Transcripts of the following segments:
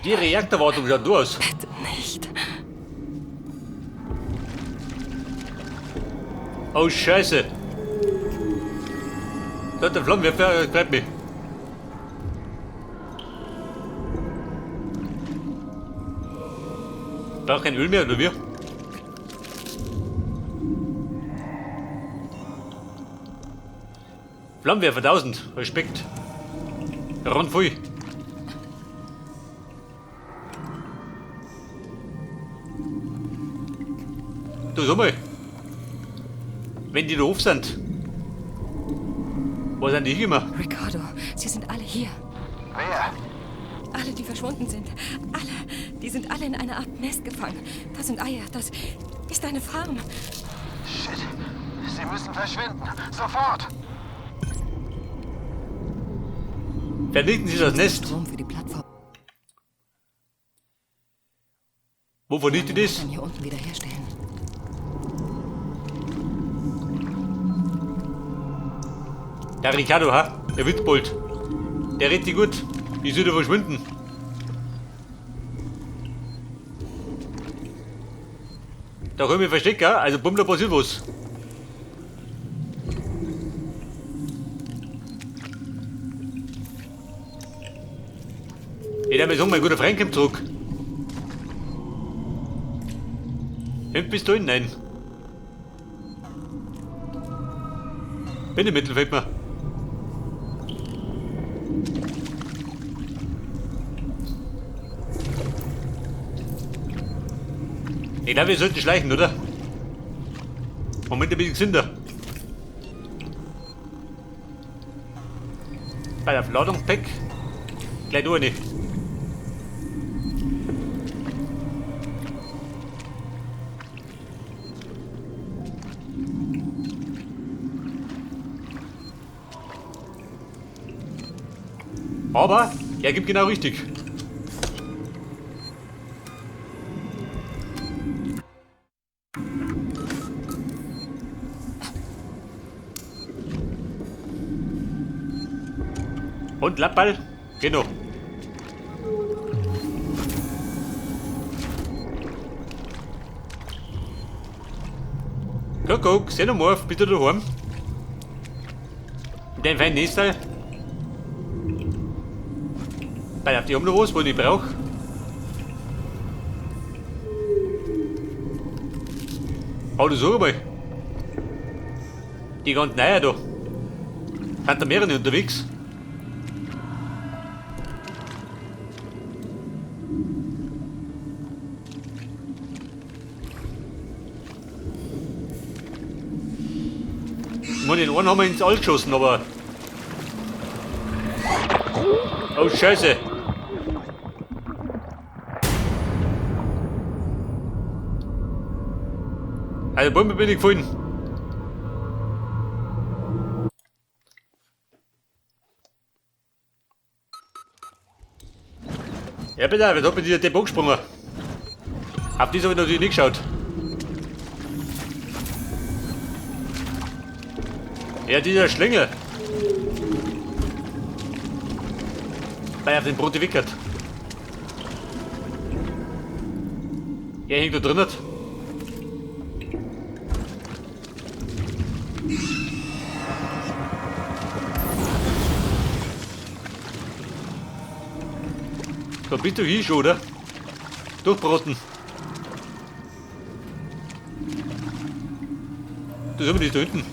Die Reaktorwartung schaut du aus. Bitte nicht. Oh, Scheiße. Da hat der Flammenwerfer, greift mich. Braucht kein Öl mehr, oder wie? Flammenwerfer 1000, Respekt. Rund voll. Du, sag mal. Wenn die doof sind. Wo sind die hingekommen? Ricardo, sie sind alle hier. Wer? Alle, die verschwunden sind. Alle. Die sind alle in einer Art Nest gefangen. Das sind Eier. Das ist eine Farm. Shit. Sie müssen verschwinden. Sofort. Vernichten Sie das Nest. Strom für die Plattform. Wo vernichtet das? Dann hier unten wiederherstellen. Der Ricardo, ha? Der Wittbold. Der redet sich gut. Die ist wieder verschwunden. Da können wir verstecken, ja? Also bumm, da passiert was. Ich darf mir sagen, mein guter Freund kommt zurück. Bist du hin? Nein. Bindemittel fällt mir. Ich glaube, wir sollten schleichen, oder? Moment, ein bisschen gesünder. Bei der Ladungspack. Gleich ohne. Aber er gibt genau richtig. Und Lappball? Genau. Guck, Xenomorph, bitte daheim. Den feinen Nestal. Weil auf die haben noch was, was ich brauche. Oh, du sag mal. Die ganzen Eier da. Sind da mehrere unterwegs? Ich meine, den einen haben wir ins All geschossen, aber... Oh, Scheiße. Also, Bombe bin ich gefunden. Ja, bitte, was hat mir dieser Depp angesprungen? Auf das habe ich natürlich nicht geschaut. Ja, dieser Schlängel. Weil er auf den Brot wickert. Er hängt da drin. Da bist du hier schon, oder? Durchbraten. Das haben wir nicht da hinten.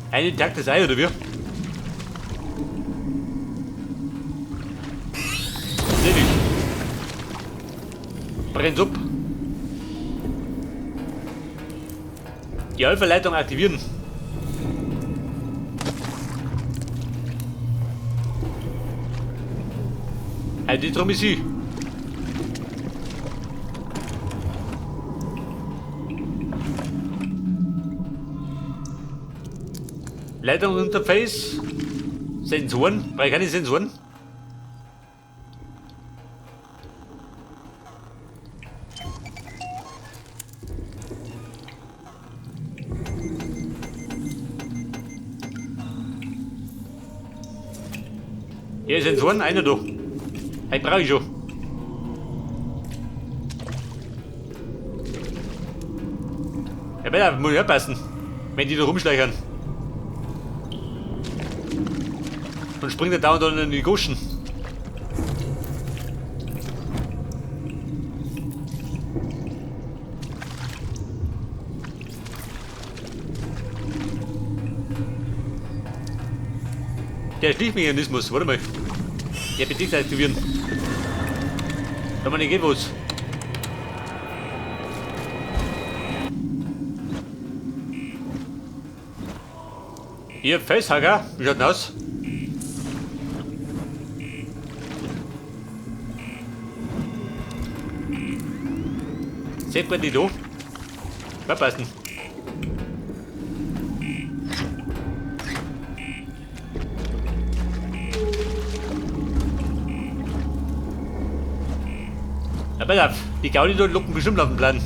Einen Tag das Ei, oder wie? Seh dich. Brennt's ab. Die Alpha-Leitung aktivieren. Die drum ist sie. Leitungsinterface. Sensoren. Brauche ich keine Sensoren? Hier Sensoren, einer da. Einen brauche ich schon. Ja, Männer, muss ich aufpassen. Wenn die da rumschleichern. Und springt der dauernd dann in die Goschen. Der Schlichtmechanismus, warte mal. Der bedingt aktivieren. Da man nicht geht was. Ihr Facehacker, wie schaut denn aus? Seht man die da? Verpassen. Ja, pass auf, die Gaudi dort locken bestimmt auf den Plan.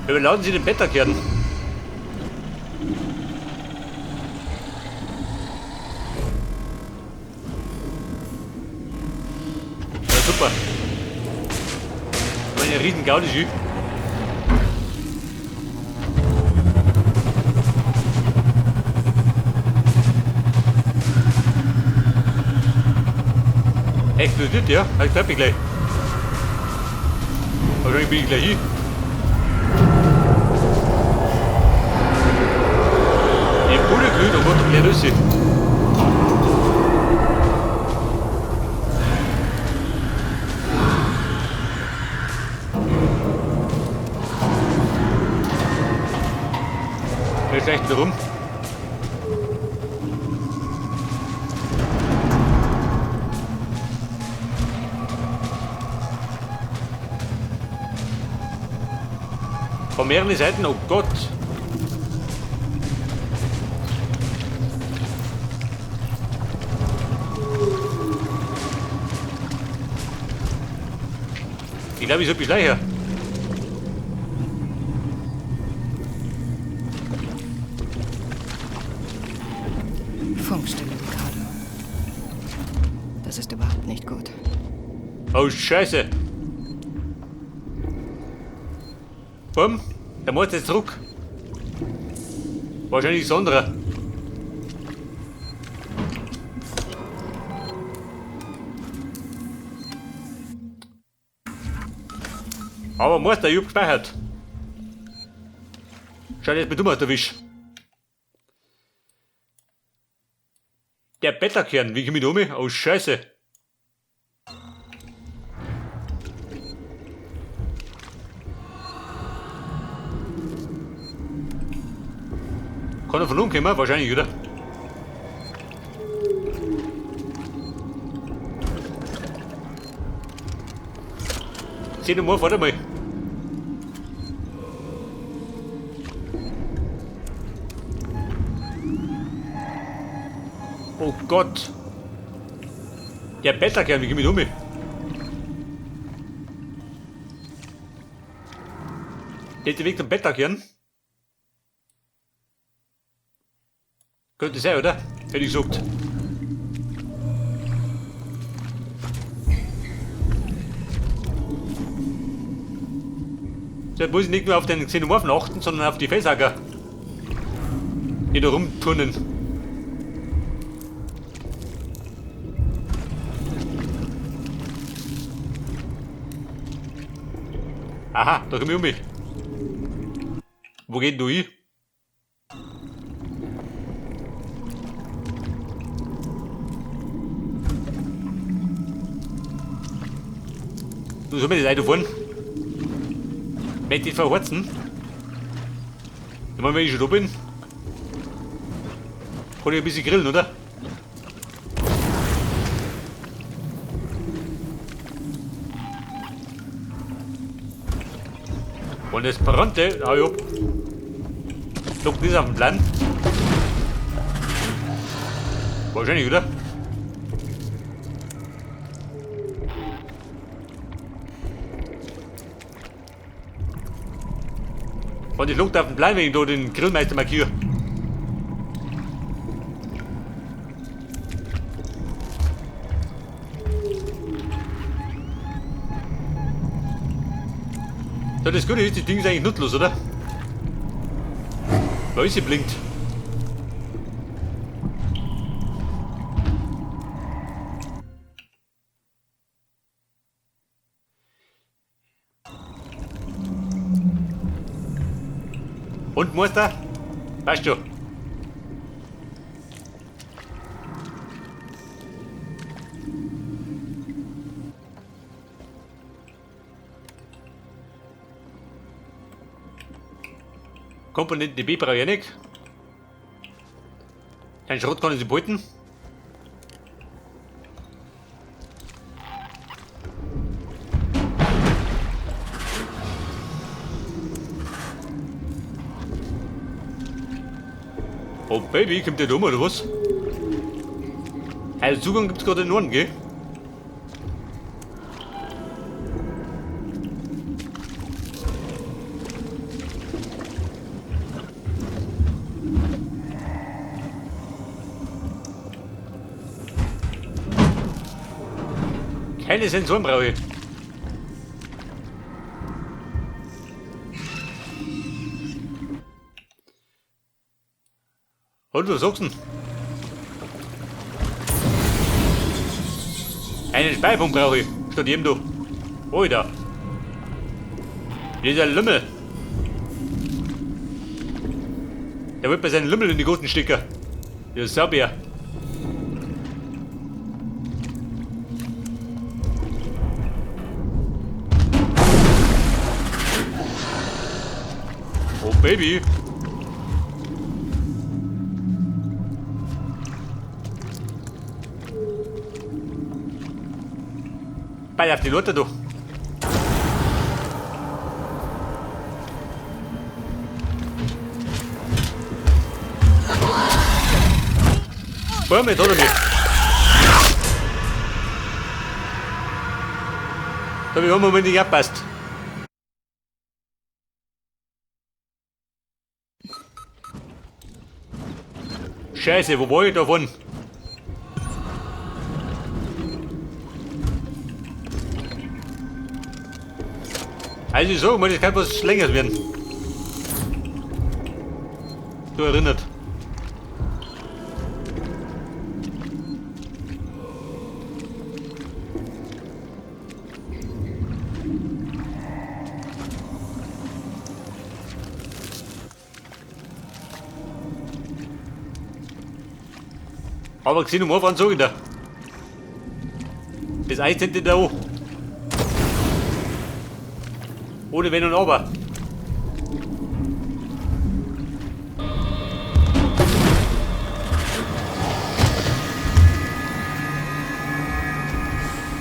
Überladen Sie den Betterkern. Ja, super. Das war ein riesen Gaudi. Explodiert, ja? Ich bleib gleich. Wahrscheinlich bin ich gleich hier. Da wird doch gleich raus. Wer schleicht da rum? Von mehreren Seiten, oh Gott! Ich glaube, ich soll beschleichen. Funkstille, Ricardo. Das ist überhaupt nicht gut. Oh, Scheiße. Bumm, der macht jetzt zurück. Wahrscheinlich Sondra. Aber Meister, ich hab gespeichert. Schau jetzt mit du mal erwischt. Der Betterkern, wie komm ich da um? Oh, Scheiße. Kann er von unten kommen? Wahrscheinlich, oder? Seh du mal, warte mal. Oh Gott. Der Betterkern, wie komm ich da um? Der ist der Weg zum Betterkern. Könnte sein, oder? Hätte ich gesagt. So, jetzt muss ich nicht nur auf den Xenomorphen achten, sondern auf die Facehacker. Die da rumturnen. Aha, da komm ich um mich. Wo geht du hin? Du sollst mir das Auto fahren. Wenn ich verheizen. Wenn ich schon da bin. Kann ich ein bisschen grillen, oder? Und das brannte, ah ja. Lockt das auf den Plan. Wahrscheinlich, oder? Von der Flucht auf den Plan, wenn ich da den Grillmeister markiere. So, das Gute ist, das Ding ist eigentlich nutzlos, oder? Weil sie blinkt. Und Meister? Passt schon. Komponenten B brauche ich nicht. Kein Schrott kann ich sie behalten. Oh Baby, kommt der da um oder was? Also Zugang gibt's gerade in Norden, gell? Keine Sensoren brauche ich. Und was sagst du denn? Einen Speifung brauche ich, statt jedem da. Alter. Dieser Lümmel. Der wird bei seinen Lümmel in die großen Sticker. Der Saubär. Oh Baby. Ball auf die Leute, du. Boah, mit oder nicht? Da habe ich einen Moment nicht abpasst. Scheiße, wo war ich davon? Also ich sag mal, das kann was länger werden. Du erinnert. Aber gesehen um Anfang sag ich da. Das Eis sind da auch. Ohne Wenn und Aber.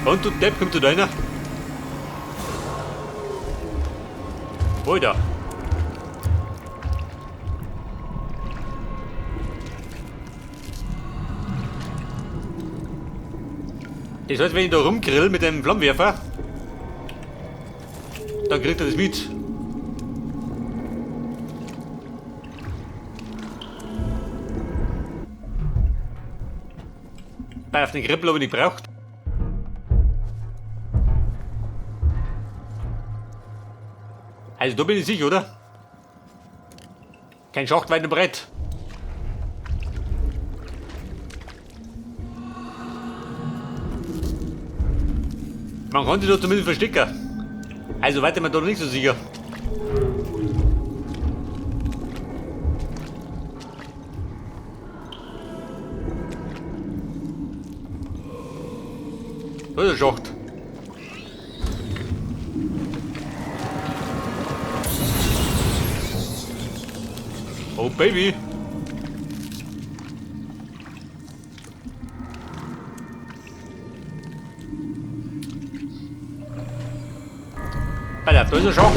Und du Depp, kommt zu deiner? Alter. Das heißt, wenn ich da rumgrill mit dem Flammenwerfer, dann kriegt er das mit. Bei auf den Krippel habe ich nicht braucht. Also da bin ich sicher, oder? Kein Schacht weit und breit. Man kann sich da zumindest verstecken. Also weiter man da noch nicht so sicher. Da ist der Schacht. Oh Baby. Da ist der Schacht.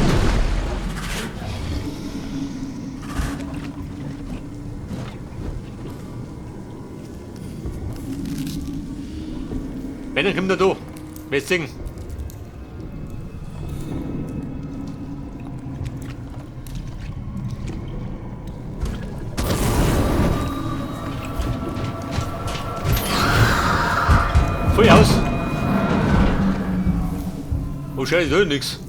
Wenn, dann kommt er da. Wir singen. Oh Scheiße, da ist nix.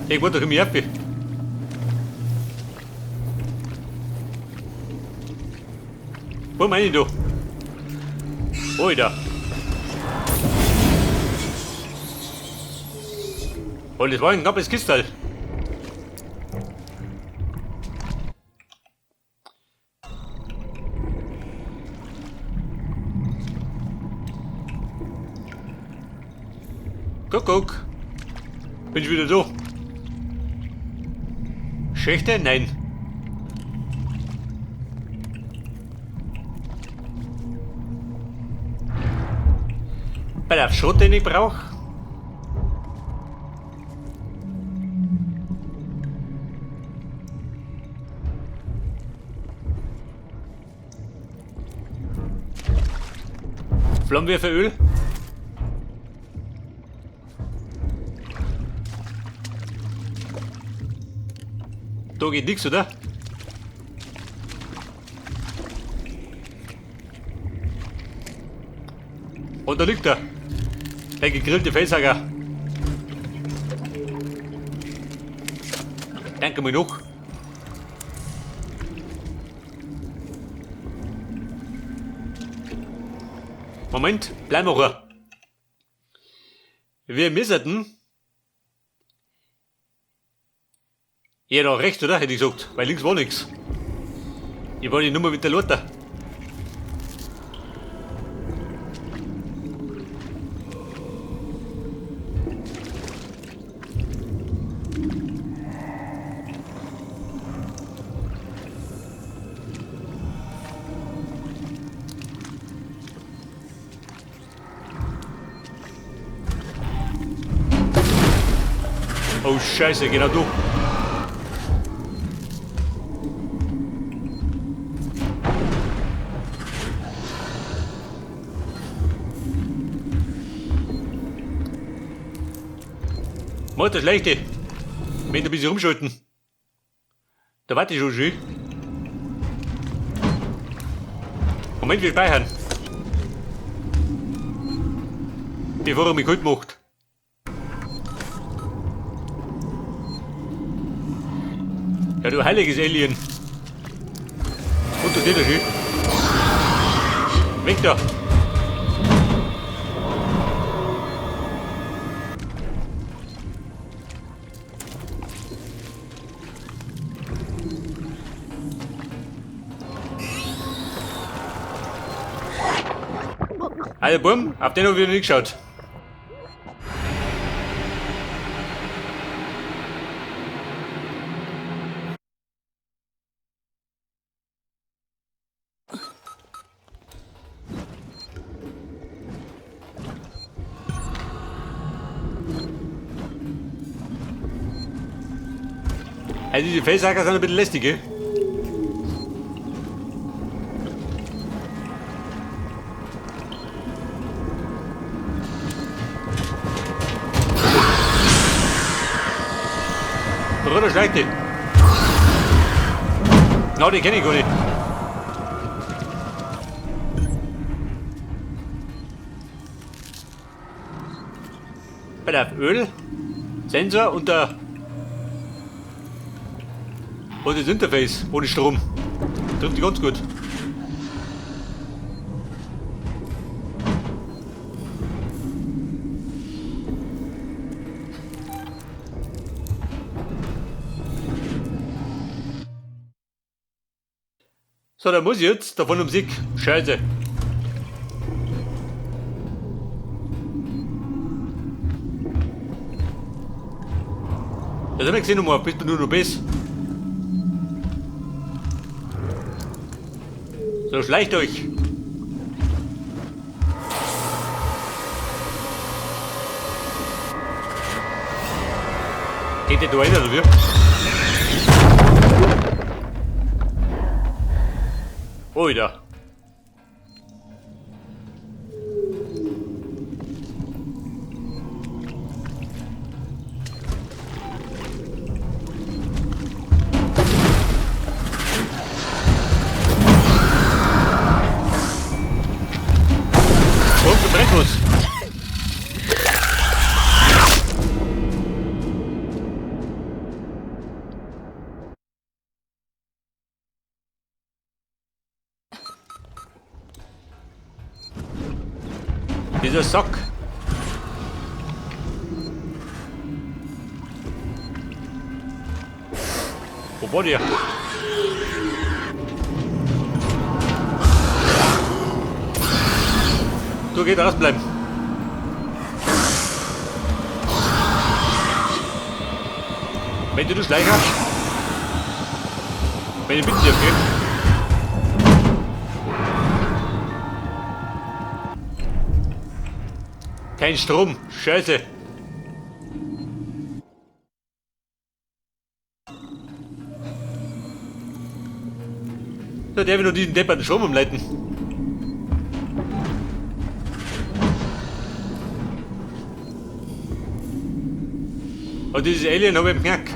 Irgendwo da komme ich ab. Wo meine ich da? Alter. Oh, das war ein knappes Kistal. Guck. Bin ich wieder da? Schächte? Nein. Bei der Schrott, den ich brauche. Flammenwerferöl. Da geht nichts, oder? Und da liegt er. Der gegrillte Felshacker. Danke mir noch. Moment, bleib mal. Wir misserten. Ja, da rechts, oder? Hätte ich gesagt. Weil links war nichts. Ich war die Nummer mit der Lotte. Oh Scheiße, genau du. Mach das Leichte. Wenn du ein bisschen rumschalten. Da warte ich schon schön. Moment, wir speichern. Bevor er mich kalt macht. Ja, du heiliges Alien. Und du steht da schön. Weg da. Also bumm, auf den habe ich wieder nicht geschaut. Also diese Felshacker sind ein bisschen lästig, gell? Bruder, schleicht die. Na, die kenne ich gar nicht. Bei der Öl, Sensor und der und das Interface ohne Strom. Trifft die ganz gut. So, da muss ich jetzt davon um Sieg. Scheiße. Das haben wir gesehen, nochmal, bis du nur noch bist. So, schleicht euch. Geht ihr da rein, oder wie? Oida. Und Brennfuß. Dieser Sack. Wo war der? Du gehst rausbleiben. Wenn du Schleicher. Wenn ich bitte dir, okay? Kein Strom. Scheiße. So, der will nur diesen depperten Strom umleiten. Und dieses Alien habe ich im Knack.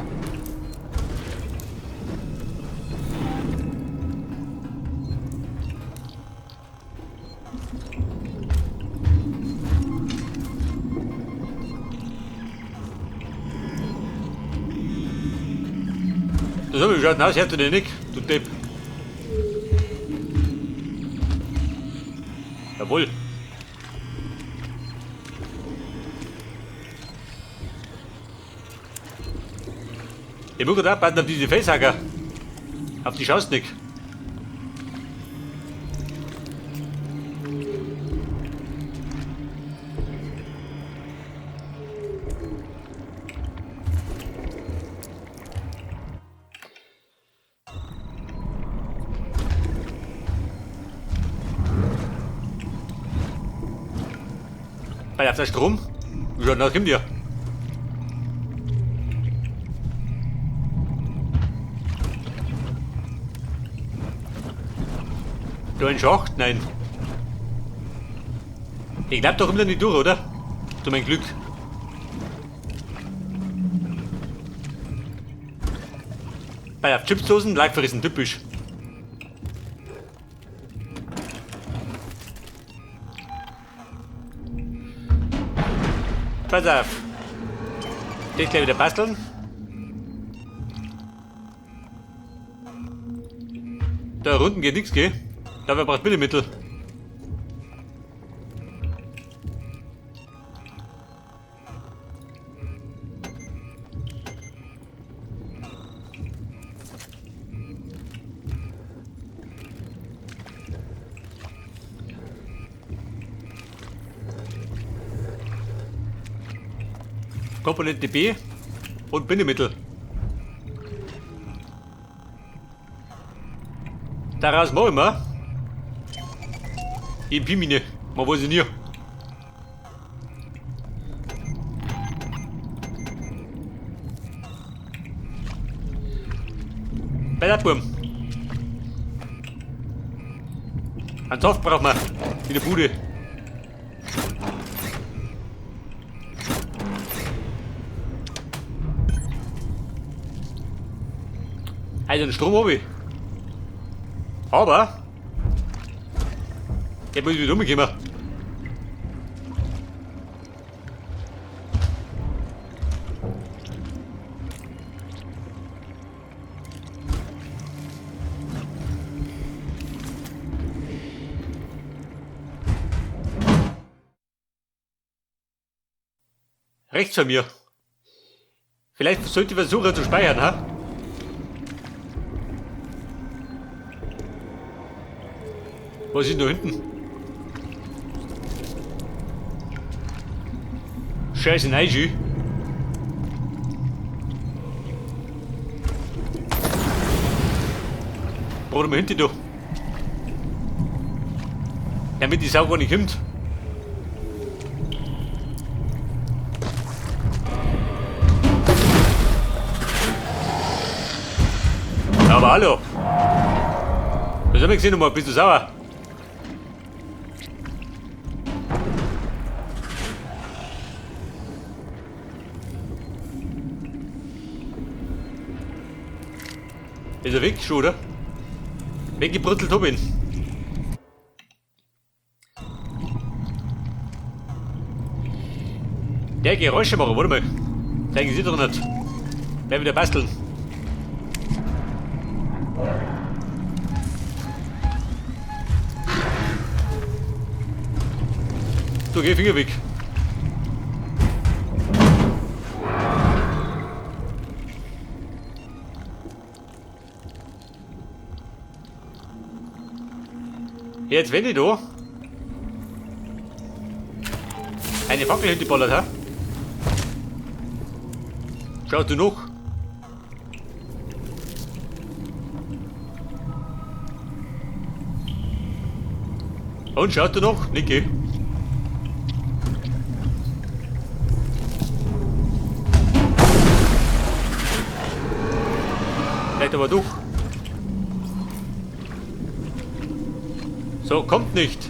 So, wie schaut denn aus? Hörst du den nicht? Du Depp. Jawohl. Ich muss gerade abwarten auf diese Facehacker. Auf die schaust nicht. Bei auf der Strom? Wie schaut denn aus? Kommt ihr? Du ein Schacht? Nein. Ich glaub, da kommt er nicht durch, oder? Zu mein Glück. Bei auf Chipsdosen, Leibverrissen, typisch. Pass auf. Das gleich wieder basteln. Da unten geht nichts, gell? Dafür braucht Bindemittel. Komponente B und Bindemittel. Daraus machen wir EP-Mine. Man weiß es nie. Bei der Burm. Einen Saft braucht man in der Bude. Also den Strom habe ich. Aber der muss wieder umkommen. Rechts von mir. Vielleicht sollte ich versuchen zu speichern, ha? Was ist da hinten? Scheiße, Neiji. Oder mal hinten da. Damit die Sau gar nicht kommt. Aber hallo. Das hab ich gesehen, nochmal. Bist du sauer? Ist er weg schon, oder? Weggebrutzelt hab ich ihn. Der Geräusche machen, warte mal. Zeigen Sie doch nicht. Wer wieder basteln. du geh Finger weg. Jetzt wenn ich da eine Fackel hingeballert habe. Schaust du noch? Und schaut du noch? Niki. Vielleicht aber doch. So, kommt nicht.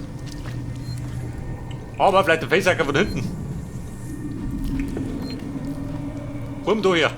Aber vielleicht der Facehacker von hinten. Komm du her.